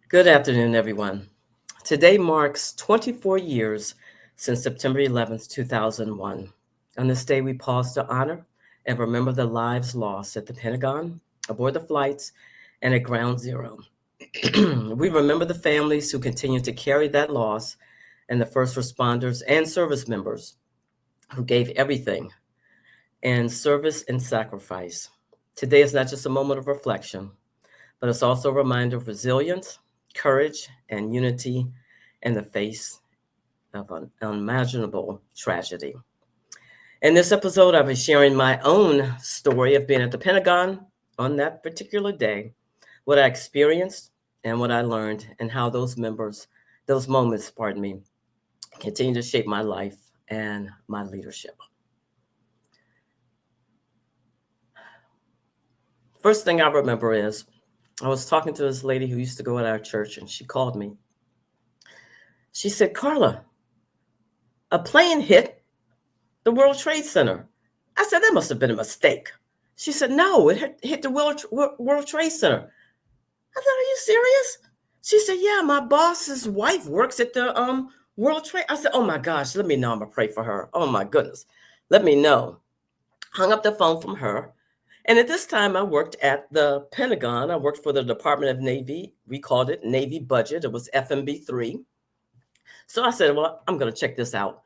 Good afternoon, everyone. Today marks 24 years since September 11th, 2001. On this day, we pause to honor and remember the lives lost at the Pentagon, aboard the flights, and at Ground Zero. We remember the families who continue to carry that loss and the first responders and service members who gave everything in service and sacrifice. Today is not just a moment of reflection, but it's also a reminder of resilience, courage, and unity in the face of an unimaginable tragedy. In this episode, I'll be sharing my own story of being at the Pentagon on that particular day, what I experienced and what I learned, and how those moments, continue to shape my life and my leadership. First thing I remember is I was talking to this lady who used to go at our church, and she called me. She said, "Carla, a plane hit the World Trade Center." I said, "That must have been a mistake." She said, "No, it hit the World Trade Center." I said, "Are you serious?" She said, "Yeah, my boss's wife works at the World Trade." I said, "Oh my gosh, let me know. I'm gonna pray for her. Oh my goodness, let me know." Hung up the phone from her. And at this time, I worked at the Pentagon. I worked for the Department of Navy. We called it Navy Budget. It was FMB3. So I said, "Well, I'm going to check this out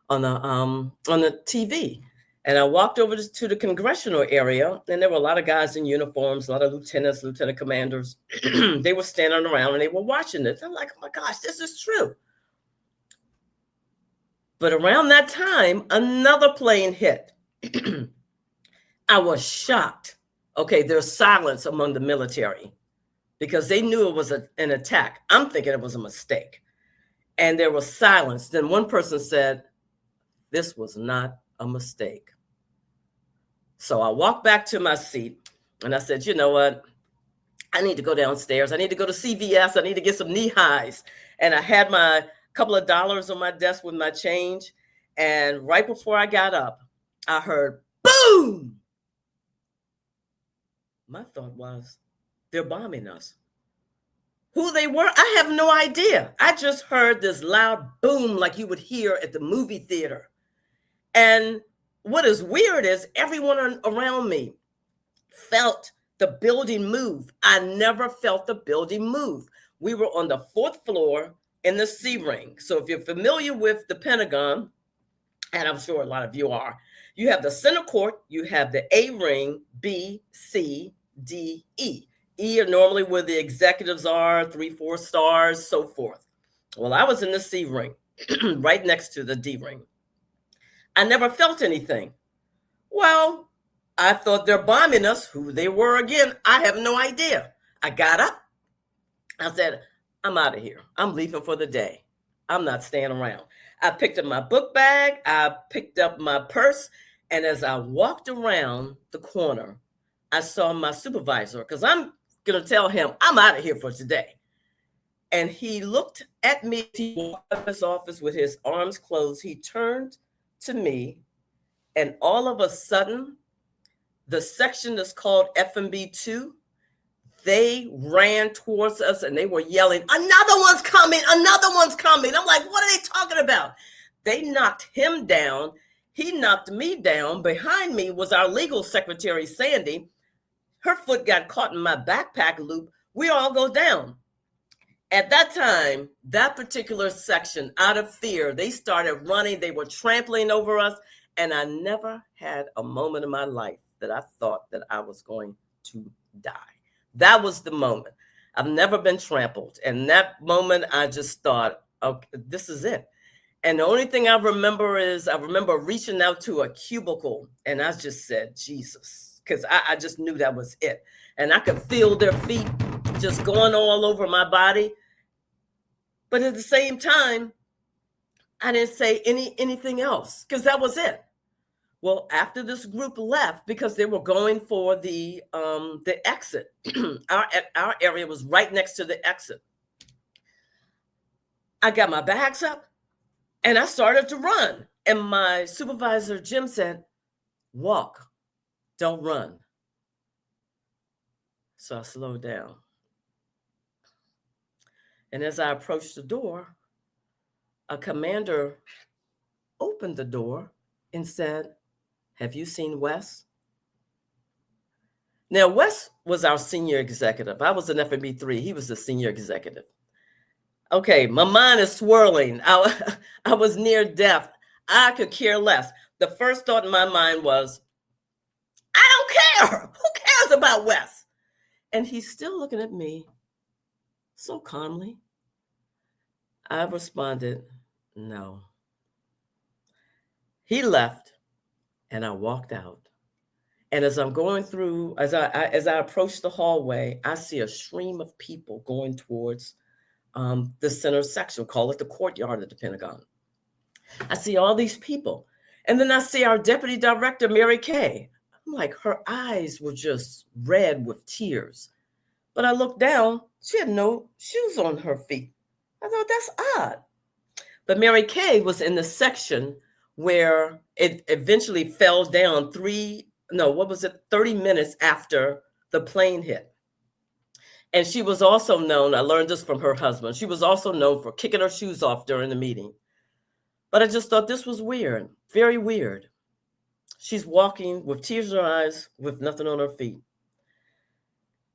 on the TV." And I walked over to the congressional area, and there were a lot of guys in uniforms, a lot of lieutenants, lieutenant commanders. They were standing around and they were watching it. I'm like, "Oh my gosh, this is true." But around that time, another plane hit. I was shocked. Okay, there's silence among the military because they knew it was an attack. I'm thinking it was a mistake. And there was silence. Then one person said, "This was not a mistake." So I walked back to my seat and I said, "You know what? I need to go downstairs. I need to go to CVS. I need to get some knee highs." And I had my couple of dollars on my desk with my change. And right before I got up, I heard boom. My thought was, they're bombing us. Who they were, I have no idea. I just heard this loud boom like you would hear at the movie theater. And what is weird is everyone around me felt the building move. I never felt the building move. We were on the fourth floor in the C ring. So if you're familiar with the Pentagon, and I'm sure a lot of you are, you have the center court, you have the A ring, B, C, D, E. E are normally where the executives are, 3, 4 stars, so forth. Well, I was in the C ring, right next to the D ring. I never felt anything. Well, I thought they're bombing us. Who they were again, I have no idea. I got up. I said, "I'm out of here. I'm leaving for the day. I'm not staying around." I picked up my book bag. I picked up my purse. And as I walked around the corner, I saw my supervisor because I'm going to tell him I'm out of here for today. And he looked at me. He walked out of his office with his arms closed. He turned to me, and all of a sudden, the section that's called FMB2, they ran towards us and they were yelling, "Another one's coming, another one's coming." I'm like, what are they talking about? They knocked him down. He knocked me down. Behind me was our legal secretary, Sandy. Her foot got caught in my backpack loop. We all go down. At that time, that particular section, out of fear, they started running. They were trampling over us. And I never had a moment in my life that I thought that I was going to die. That was the moment. I've never been trampled. And that moment, I just thought, okay, this is it. And the only thing I remember is I remember reaching out to a cubicle and I just said, "Jesus," because I just knew that was it. And I could feel their feet just going all over my body. But at the same time, I didn't say anything else because that was it. Well, after this group left, because they were going for the exit, our area was right next to the exit. I got my bags up and I started to run. And my supervisor, Jim, said, "Walk, don't run." So I slowed down. And as I approached the door, a commander opened the door and said, "Have you seen Wes?" Now, Wes was our senior executive. I was an FMB3. He was the senior executive. Okay, my mind is swirling. I was near death. I could care less. The first thought in my mind was, I don't care. Who cares about Wes? And he's still looking at me so calmly. I responded, no. He left, and I walked out. And as I'm going through, as I approach the hallway, I see a stream of people going towards the center section, call it the courtyard of the Pentagon. I see all these people. And then I see our deputy director, Mary Kay. I'm like, her eyes were just red with tears. But I looked down, she had no shoes on her feet. I thought, that's odd. But Mary Kay was in the section where it eventually fell down 30 minutes after the plane hit. And she was also known, I learned this from her husband, she was also known for kicking her shoes off during the meeting. But I just thought this was weird, very weird. She's walking with tears in her eyes, with nothing on her feet.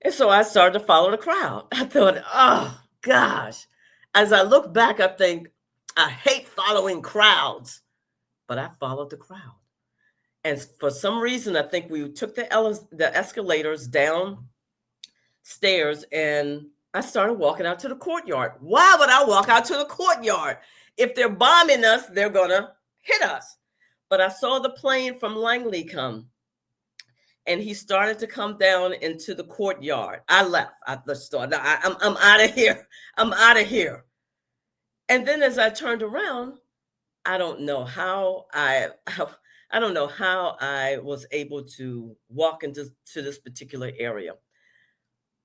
And so I started to follow the crowd. I thought, oh, gosh. As I look back, I think, I hate following crowds. But I followed the crowd. And for some reason, I think we took the escalators downstairs, and I started walking out to the courtyard. Why would I walk out to the courtyard? If they're bombing us, they're going to hit us. But I saw the plane from Langley come, and he started to come down into the courtyard. I left. I'm out of here. I'm out of here. And then as I turned around, I don't know how I was able to walk into this particular area.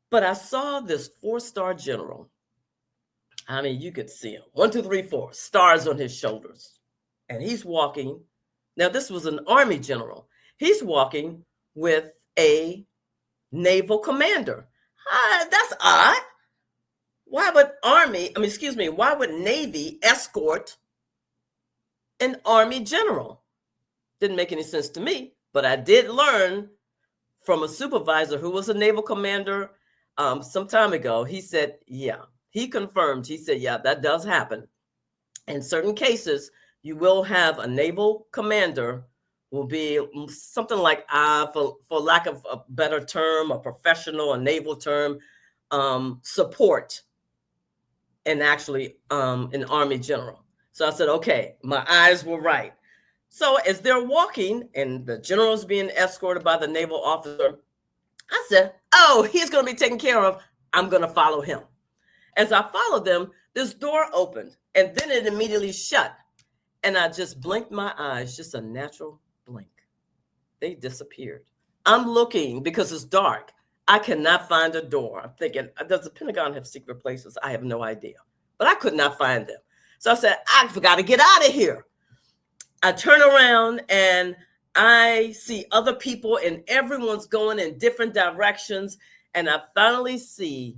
But I saw this 4-star general. I mean, you could see him. 1, 2, 3, 4 stars on his shoulders. And he's walking. Now, this was an Army general. He's walking with a naval commander. That's odd. Why would Navy escort an Army general? Didn't make any sense to me, but I did learn from a supervisor who was a naval commander some time ago. He said, yeah, he confirmed. He said, yeah, that does happen. In certain cases, you will have a naval commander will be something like, for lack of a better term, a professional, a naval term, support, and actually an Army general. So I said, okay, my eyes were right. So as they're walking and the general's being escorted by the naval officer, I said, oh, he's going to be taken care of. I'm going to follow him. As I followed them, this door opened, and then it immediately shut. And I just blinked my eyes, just a natural blink. They disappeared. I'm looking because it's dark. I cannot find a door. I'm thinking, does the Pentagon have secret places? I have no idea. But I could not find them. So I said, I've got to get out of here. I turn around and I see other people, and everyone's going in different directions. And I finally see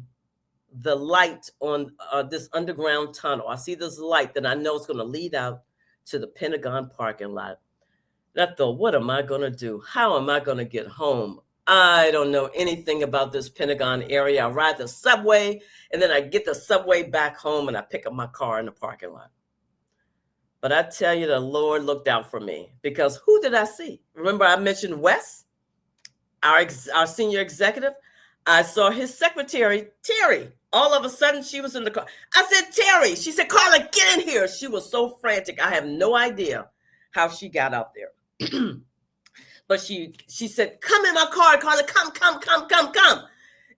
the light on this underground tunnel. I see this light that I know is going to lead out to the Pentagon parking lot. And I thought, what am I going to do? How am I going to get home? I don't know anything about this Pentagon area. I ride the subway, and then I get the subway back home, and I pick up my car in the parking lot. But I tell you, the Lord looked out for me, because who did I see? Remember I mentioned Wes, our senior executive? I saw his secretary, Terry. All of a sudden, she was in the car. I said, Terry. She said, Carla, get in here. She was so frantic. I have no idea how she got out there. But she said, come in my car, Carla, come.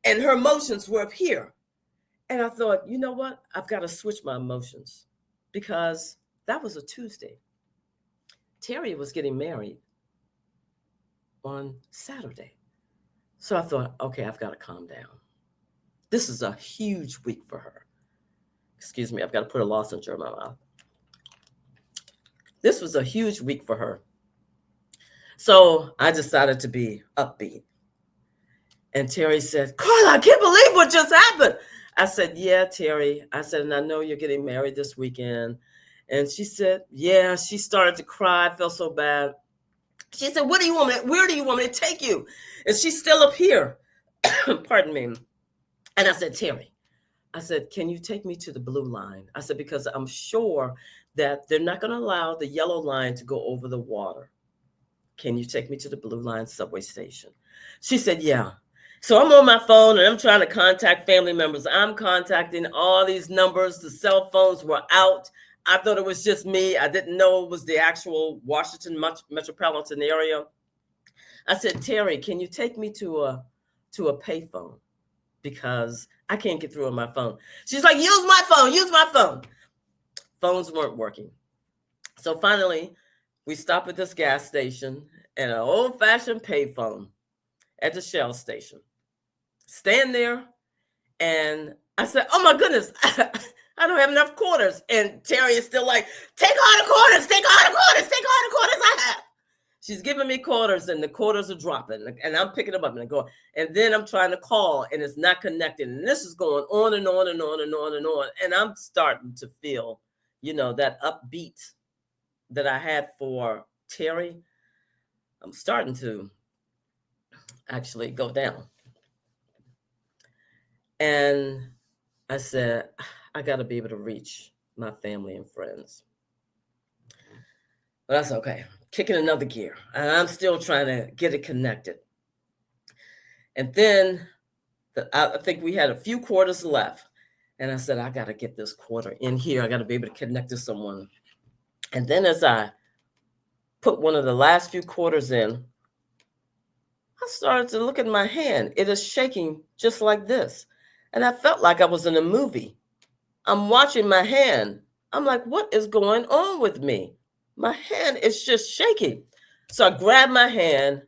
And her emotions were up here. And I thought, you know what? I've got to switch my emotions, because that was a Tuesday. Terry was getting married on Saturday. So I thought, okay, I've got to calm down. This is a huge week for her. Excuse me, I've got to put a lozenge in my mouth. This was a huge week for her. So I decided to be upbeat. And Terry said, Carla, I can't believe what just happened. I said, yeah, Terry. I said, and I know you're getting married this weekend. And she said, yeah. She started to cry. I felt so bad. She said, what do you want me? Where do you want me to take you? And she's still up here. Pardon me. And I said, Terry, I said, can you take me to the blue line? I said, because I'm sure that they're not going to allow the yellow line to go over the water. Can you take me to the blue line subway station? She said, yeah. So I'm on my phone and I'm trying to contact family members. I'm contacting all these numbers. The cell phones were out. I thought it was just me. I didn't know it was the actual Washington metropolitan area. I said, Terry, can you take me to a payphone? Because I can't get through on my phone. She's like, use my phone, use my phone. Phones weren't working. So finally, we stopped at this gas station and an old-fashioned payphone at the Shell station. Stand there, and I said, oh my goodness, I don't have enough quarters. And Terry is still like, take all the quarters, take all the quarters, take all the quarters I have. She's giving me quarters, and the quarters are dropping, and I'm picking them up and going. And then I'm trying to call, and it's not connecting. And this is going on and on and on and on and on. And I'm starting to feel, that upbeat that I had for Terry. I'm starting to actually go down. And I said, I got to be able to reach my family and friends. But that's okay. Kicking another gear. And I'm still trying to get it connected. And then I think we had a few quarters left. And I said, I got to get this quarter in here. I got to be able to connect to someone. And then as I put one of the last few quarters in, I started to look at my hand. It is shaking just like this. And I felt like I was in a movie. I'm watching my hand. I'm like, what is going on with me? My hand is just shaking. So I grabbed my hand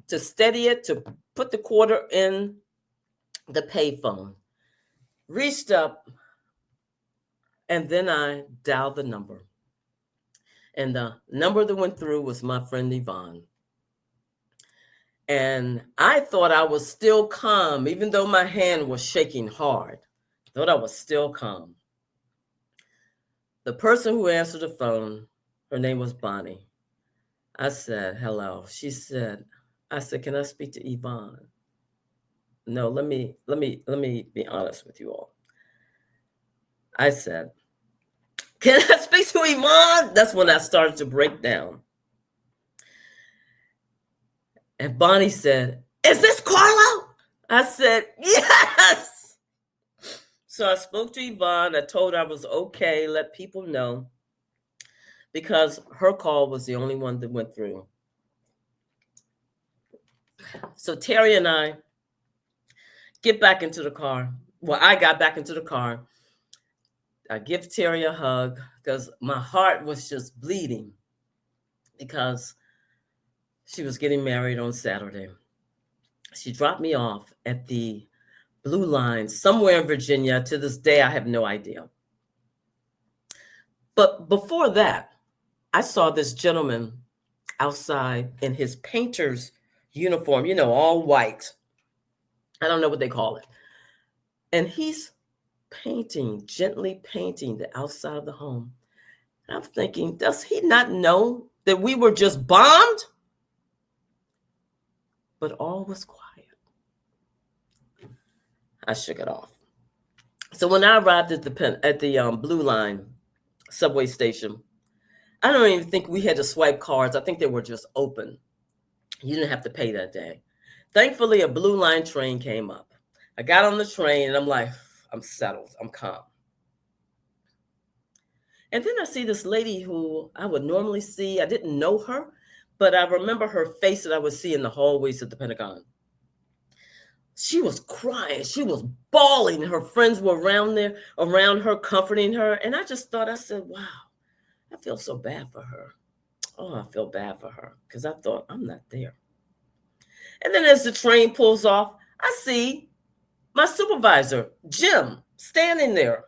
to steady it, to put the quarter in the payphone, reached up, and then I dialed the number. And the number that went through was my friend Yvonne. And I thought I was still calm, even though my hand was shaking hard. I thought I was still calm. The person who answered the phone, her name was Bonnie. I said, hello. I said, can I speak to Yvonne? No, let me be honest with you all. I said, can I speak to Yvonne? That's when I started to break down. And Bonnie said, is this Carla? I said, yes. So I spoke to Yvonne. I told her I was okay, let people know, because her call was the only one that went through. So Terry and I get back into the car. Well, I got back into the car. I give Terry a hug because my heart was just bleeding because she was getting married on Saturday. She dropped me off at the blue line somewhere in Virginia. To this day, I have no idea. But before that, I saw this gentleman outside in his painter's uniform, all white. I don't know what they call it. And he's gently painting the outside of the home. And I'm thinking, does he not know that we were just bombed? But all was quiet. I shook it off. So when I arrived at the Blue Line subway station, I don't even think we had to swipe cards. I think they were just open. You didn't have to pay that day. Thankfully, a Blue Line train came up. I got on the train and I'm like, I'm settled. I'm calm. And then I see this lady who I would normally see. I didn't know her, but I remember her face that I would see in the hallways at the Pentagon. She was crying. She was bawling. Her friends were around her, comforting her. And I said, wow, I feel so bad for her. Oh, I feel bad for her because I thought, I'm not there. And then as the train pulls off, I see my supervisor, Jim, standing there.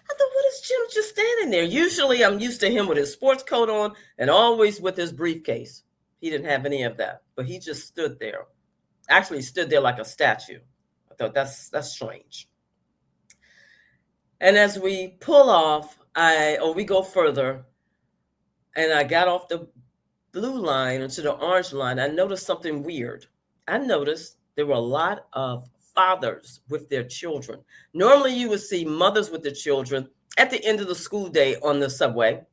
I thought, what is Jim just standing there? Usually I'm used to him with his sports coat on and always with his briefcase. He didn't have any of that, but he just stood there. Actually stood there like a statue. I thought that's strange. And as we pull off, we go further, and I got off the blue line into the orange line. I noticed something weird. I noticed there were a lot of fathers with their children. Normally, you would see mothers with their children at the end of the school day on the subway,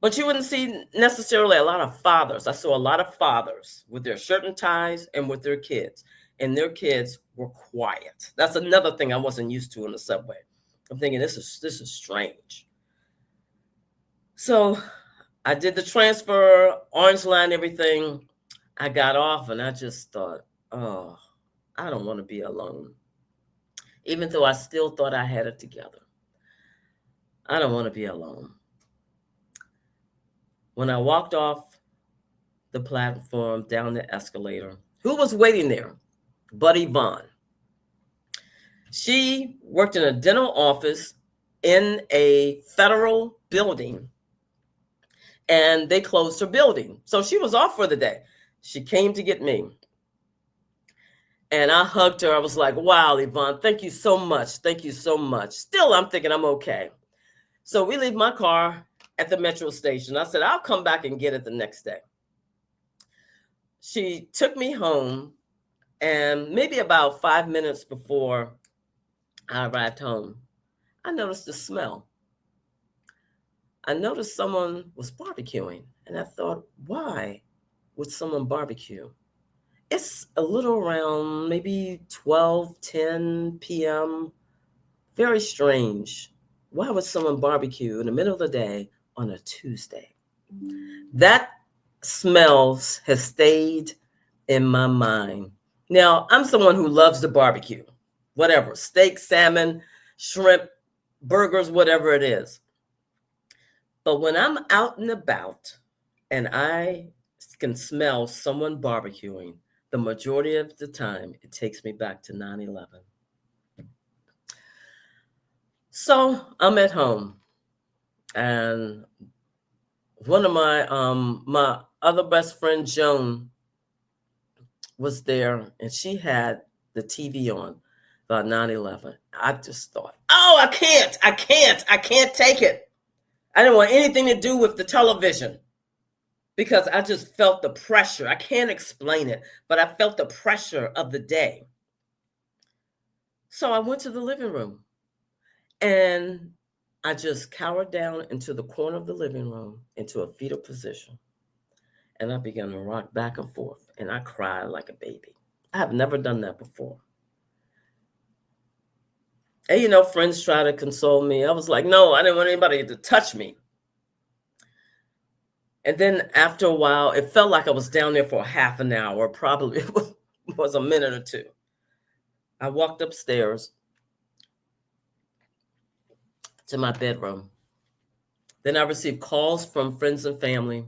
but you wouldn't see necessarily a lot of fathers. I saw a lot of fathers with their shirt and ties and with their kids, and their kids were quiet. That's another thing I wasn't used to on the subway. I'm thinking this is strange. So I did the transfer, orange line, everything. I got off and I just thought, oh, I don't want to be alone. Even though I still thought I had it together. I don't want to be alone. When I walked off the platform down the escalator, who was waiting there? But Yvonne. She worked in a dental office in a federal building, and they closed her building. So she was off for the day. She came to get me. And I hugged her. I was like, wow, Yvonne, thank you so much. Thank you so much. Still, I'm thinking I'm okay. So we leave my car at the metro station. I said, I'll come back and get it the next day. She took me home, and maybe about 5 minutes before I arrived home, I noticed the smell. I noticed someone was barbecuing, and I thought, why would someone barbecue? It's a little around maybe 12:10 p.m. Very strange. Why would someone barbecue in the middle of the day on a Tuesday? That smell has stayed in my mind. Now, I'm someone who loves the barbecue, whatever, steak, salmon, shrimp, burgers, whatever it is. But when I'm out and about and I can smell someone barbecuing, the majority of the time, it takes me back to 9/11. So I'm at home, and one of my other best friend, Joan, was there, and she had the TV on about 9/11. I just thought, oh, I can't take it. I didn't want anything to do with the television because I just felt the pressure. I can't explain it, but I felt the pressure of the day. So I went to the living room, and I just cowered down into the corner of the living room into a fetal position. And I began to rock back and forth, and I cried like a baby. I have never done that before. And friends try to console me. I was like, no, I didn't want anybody to touch me. And then after a while, it felt like I was down there for half an hour, probably it was a minute or two. I walked upstairs to my bedroom. Then I received calls from friends and family.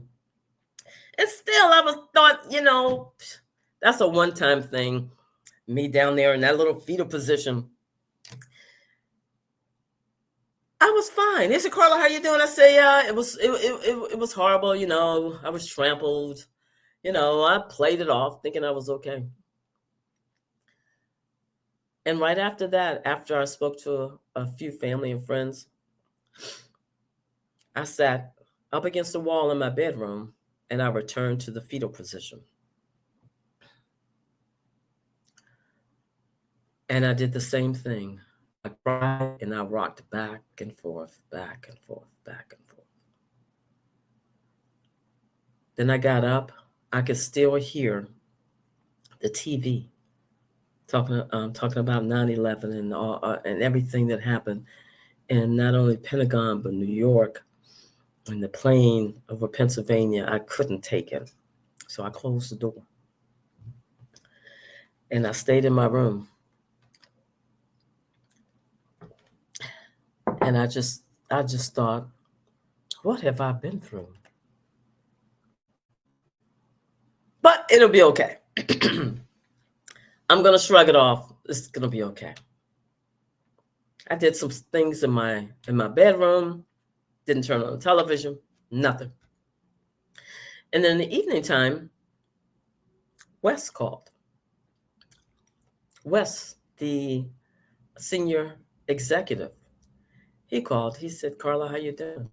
And still, I thought, that's a one-time thing. Me down there in that little fetal position. I was fine. They said, Carla, how you doing? I say, yeah, it was horrible. I was trampled. I played it off thinking I was okay. And right after that, after I spoke to a few family and friends, I sat up against the wall in my bedroom and I returned to the fetal position. And I did the same thing. I cried and I rocked back and forth, back and forth, back and forth. Then I got up. I could still hear the TV talking about 9/11 and all and everything that happened, and not only Pentagon but New York and the plane over Pennsylvania. I couldn't take it, so I closed the door and I stayed in my room. And I just thought, what have I been through? But it'll be okay. I'm gonna shrug it off. It's gonna be okay. I did some things in my bedroom, didn't turn on the television, nothing. And then in the evening time, Wes called. Wes, the senior executive. He called. He said, Carla, how you doing?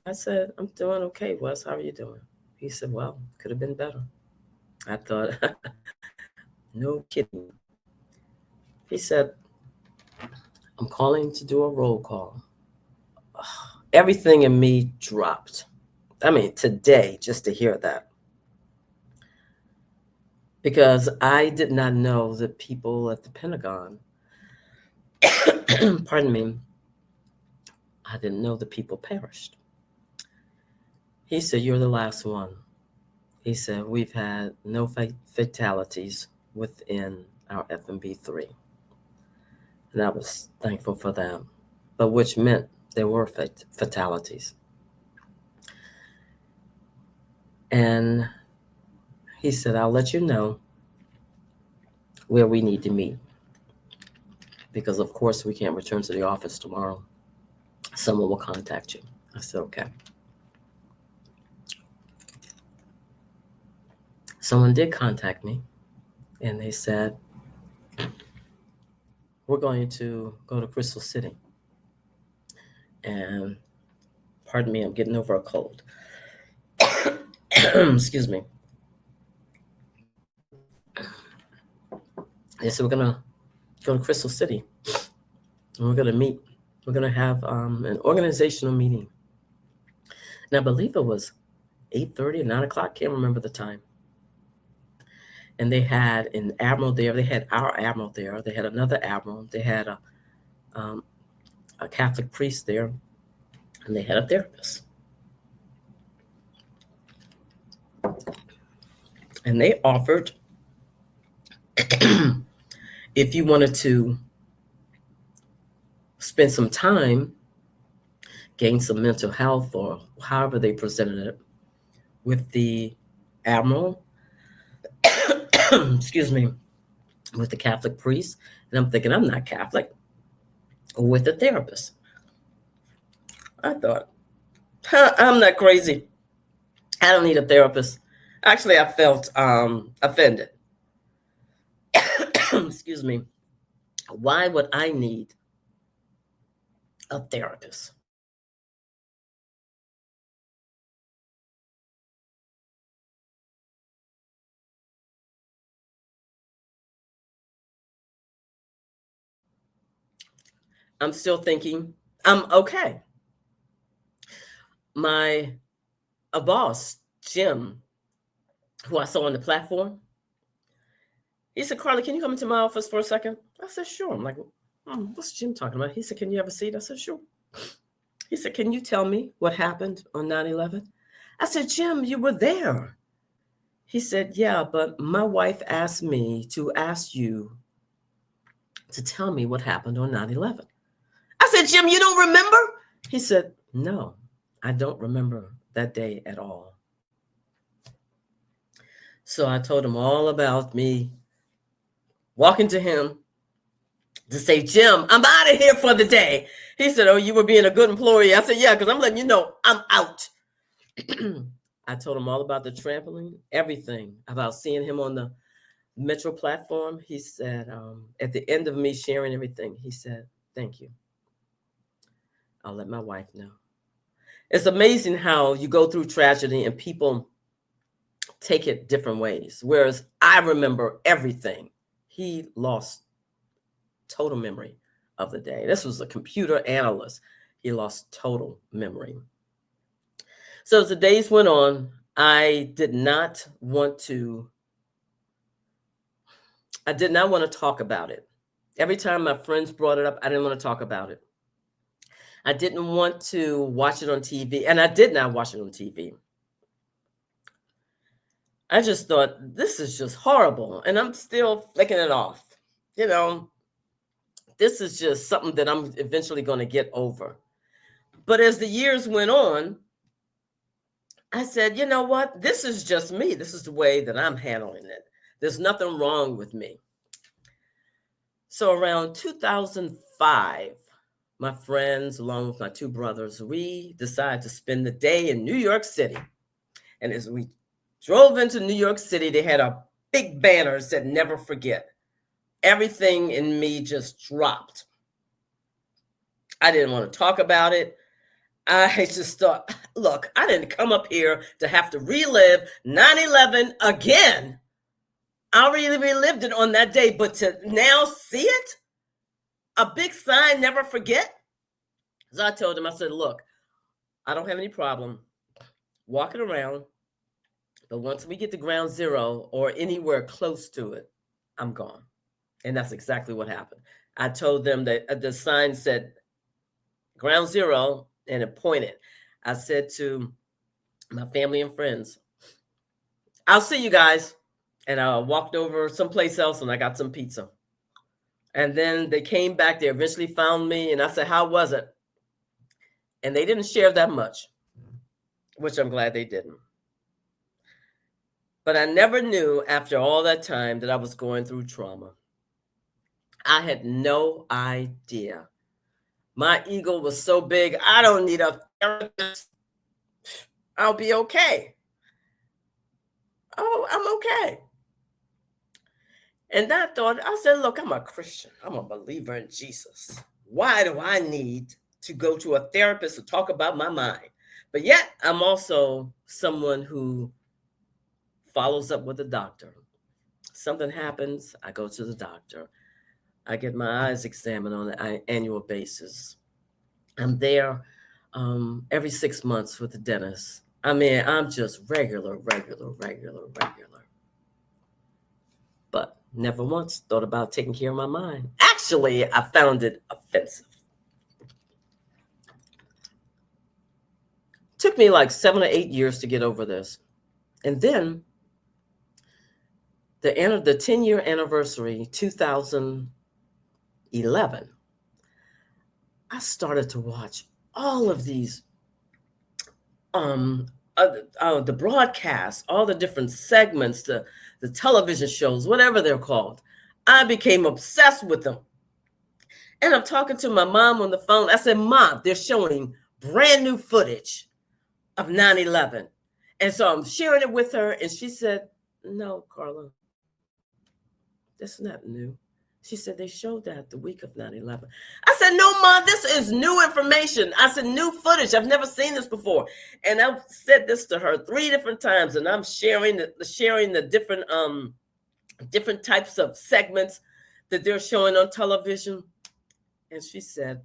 I said, I'm doing okay, Wes. How are you doing? He said, well, could have been better. I thought, no kidding. He said, I'm calling to do a roll call. Everything in me dropped. I mean, today, just to hear that. Because I did not know the people at the Pentagon, pardon me, I didn't know the people perished. He said, you're the last one. He said, we've had no fatalities within our FMB 3. And I was thankful for that, but which meant there were fatalities. And he said, I'll let you know where we need to meet. Because, of course, we can't return to the office tomorrow. Someone will contact you. I said, okay. Someone did contact me, and they said, we're going to go to Crystal City. And pardon me, I'm getting over a cold. Excuse me. They said, we're going to go to Crystal City, and we're going to meet. We're going to have an organizational meeting. And I believe it was 8:30 or 9 o'clock. Can't remember the time. And they had an admiral there. They had our admiral there. They had another admiral. They had a Catholic priest there. And they had a therapist. And they offered, if you wanted to spend some time, gain some mental health, or however they presented it, with the admiral, excuse me, with the Catholic priest. And I'm thinking, I'm not Catholic, or with the therapist. I thought, I'm not crazy. I don't need a therapist. Actually, I felt offended. Excuse me. Why would I need a therapist? I'm still thinking, I'm okay. My boss, Jim, who I saw on the platform, he said, Carla, can you come into my office for a second? I said, sure. I'm like, what's Jim talking about? He said, can you have a seat? I said, sure. He said, can you tell me what happened on 9/11? I said, Jim, you were there. He said, yeah, but my wife asked me to ask you to tell me what happened on 9/11. I said, Jim, you don't remember? He said, no, I don't remember that day at all. So I told him all about me walking to him to say, Jim, I'm out of here for the day. He said, oh, you were being a good employee. I said, yeah, because I'm letting you know I'm out. I told him all about the trampoline, everything, about seeing him on the metro platform. He said, at the end of me sharing everything, he said, thank you. I'll let my wife know. It's amazing how you go through tragedy and people take it different ways. Whereas I remember everything. He lost total memory of the day. This was a computer analyst. He lost total memory. So as the days went on, I did not want to talk about it. Every time my friends brought it up, I didn't want to talk about it. I didn't want to watch it on TV, and I did not watch it on TV. I just thought, this is just horrible, and I'm still flicking it off. You know, this is just something that I'm eventually going to get over. But as the years went on, I said, you know what? This is just me. This is the way that I'm handling it. There's nothing wrong with me. So around 2005, my friends, along with my two brothers, we decided to spend the day in New York City. And as we drove into New York City, they had a big banner that said, never forget. Everything in me just dropped. I didn't want to talk about it. I just thought, look, I didn't come up here to have to relive 9/11 again. I already relived it on that day, but to now see it, a big sign, never forget. So I told him, I said, look, I don't have any problem walking around, but once we get to ground zero or anywhere close to it, I'm gone. And that's exactly what happened. I told them that the sign said ground zero and it pointed. I said to my family and friends, I'll see you guys. And I walked over someplace else and I got some pizza. And then they came back. They eventually found me. And I said, how was it? And they didn't share that much, which I'm glad they didn't. But I never knew after all that time that I was going through trauma. I had no idea. My ego was so big, I don't need a therapist. I'll be okay. Oh, I'm okay. And I thought, I said, look, I'm a Christian. I'm a believer in Jesus. Why do I need to go to a therapist to talk about my mind? But yet, I'm also someone who follows up with a doctor. Something happens, I go to the doctor. I get my eyes examined on an annual basis. I'm there every 6 months with the dentist. I mean, I'm just regular. But never once thought about taking care of my mind. Actually, I found it offensive. Took me like 7 or 8 years to get over this. And then the 10-year anniversary, 2011, I started to watch all of these the broadcasts, all the different segments, the television shows, whatever they're called. I became obsessed with them. And I'm talking to my mom on the phone. I said, Mom, they're showing brand new footage of 9/11. And so I'm sharing it with her. And she said, no, Carla, that's not new. She said, they showed that the week of 9/11. I said, no, Mom, this is new information. I said, new footage. I've never seen this before. And I've said this to her 3 different times. And I'm sharing the different types of segments that they're showing on television. And she said,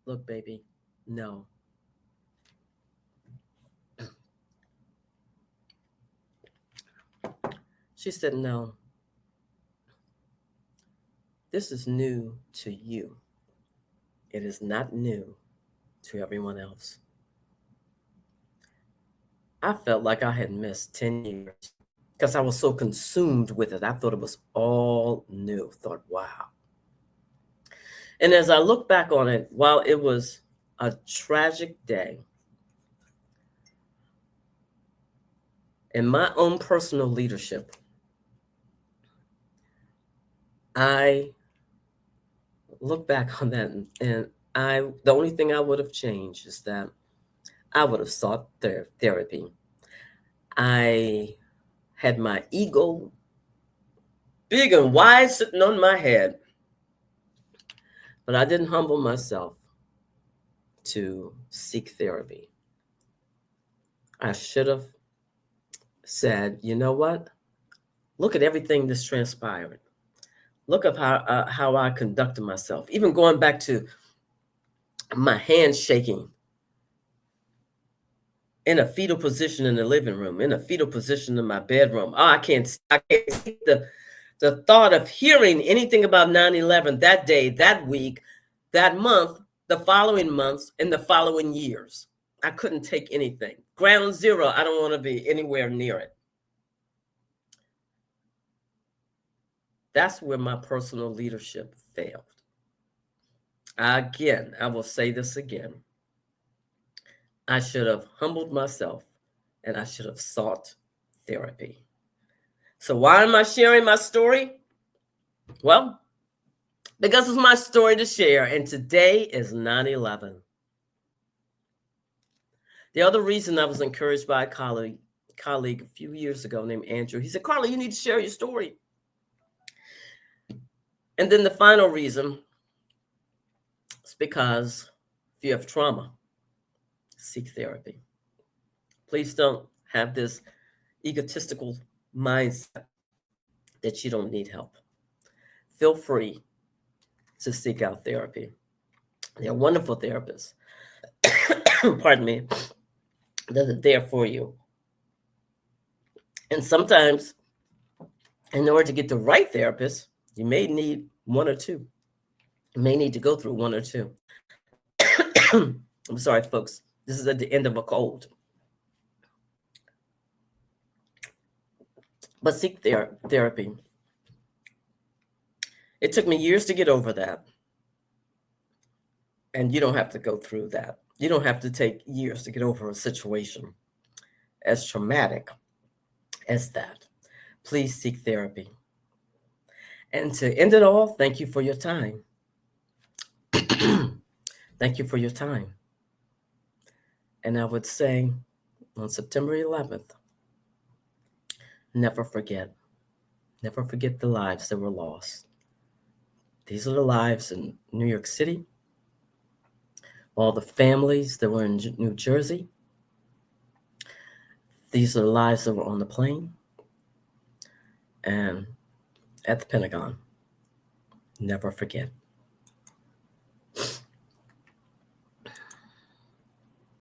look, baby, no. She said, no. This is new to you. It is not new to everyone else. I felt like I had missed 10 years because I was so consumed with it. I thought it was all new. Thought, wow. And as I look back on it, while it was a tragic day, in my own personal leadership, I look back on that and the only thing I would have changed is that I would have sought therapy. I had my ego big and wide sitting on my head, but I didn't humble myself to seek therapy. I should have said, you know what? Look at everything that's transpired. Look at how I conducted myself. Even going back to my hands shaking in a fetal position in the living room, in a fetal position in my bedroom. Oh, I can't see the thought of hearing anything about 9/11 that day, that week, that month, the following months, and the following years. I couldn't take anything. Ground zero, I don't want to be anywhere near it. That's where my personal leadership failed. Again, I will say this again. I should have humbled myself and I should have sought therapy. So why am I sharing my story? Well, because it's my story to share, and today is 9/11. The other reason I was encouraged by a colleague a few years ago named Andrew, he said, Carla, you need to share your story. And then the final reason, because if you have trauma, seek therapy. Please don't have this egotistical mindset that you don't need help. Feel free to seek out therapy. They're wonderful therapists, pardon me, that are there for you. And sometimes, in order to get the right therapist, you may need one or two. You may need to go through one or two. I'm sorry, folks. This is at the end of a cold. But seek therapy. It took me years to get over that. And you don't have to go through that. You don't have to take years to get over a situation as traumatic as that. Please seek therapy. And to end it all, thank you for your time. Thank you for your time. And I would say on September 11th, never forget. Never forget the lives that were lost. These are the lives in New York City, all the families that were in New Jersey. These are the lives that were on the plane and at the Pentagon. Never forget.